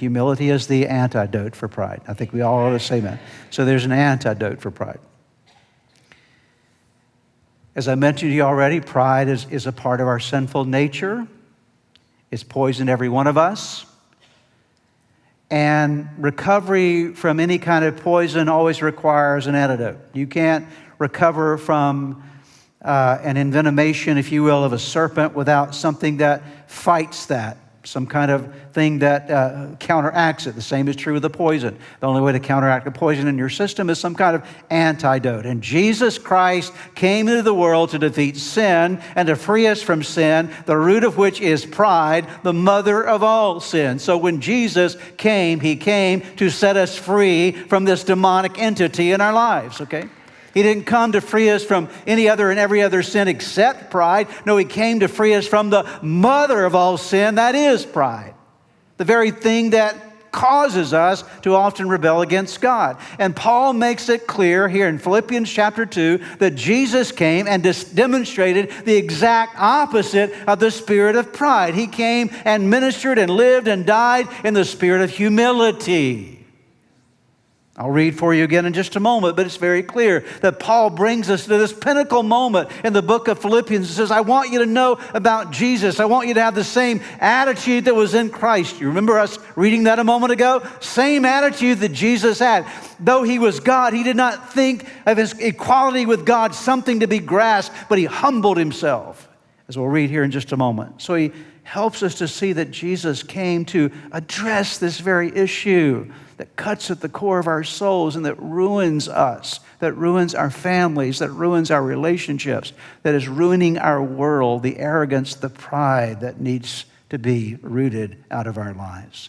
humility is the antidote for pride. I think we all ought to say that. So there's an antidote for pride. As I mentioned to you already, pride is a part of our sinful nature. It's poisoned every one of us. And recovery from any kind of poison always requires an antidote. You can't recover from an envenomation, if you will, of a serpent without something that fights that, some kind of thing that counteracts it. The same is true with the poison. The only way to counteract the poison in your system is some kind of antidote. And Jesus Christ came into the world to defeat sin and to free us from sin, the root of which is pride, the mother of all sin. So when Jesus came, he came to set us free from this demonic entity in our lives, okay? He didn't come to free us from any other and every other sin except pride. No, he came to free us from the mother of all sin, that is pride. The very thing that causes us to often rebel against God. And Paul makes it clear here in Philippians chapter 2 that Jesus came and demonstrated the exact opposite of the spirit of pride. He came and ministered and lived and died in the spirit of humility. I'll read for you again in just a moment, but it's very clear that Paul brings us to this pinnacle moment in the book of Philippians. He says, I want you to know about Jesus. I want you to have the same attitude that was in Christ. You remember us reading that a moment ago? Same attitude that Jesus had. Though he was God, he did not think of his equality with God something to be grasped, but he humbled himself, as we'll read here in just a moment. So he helps us to see that Jesus came to address this very issue that cuts at the core of our souls and that ruins us, that ruins our families, that ruins our relationships, that is ruining our world, the arrogance, the pride that needs to be rooted out of our lives.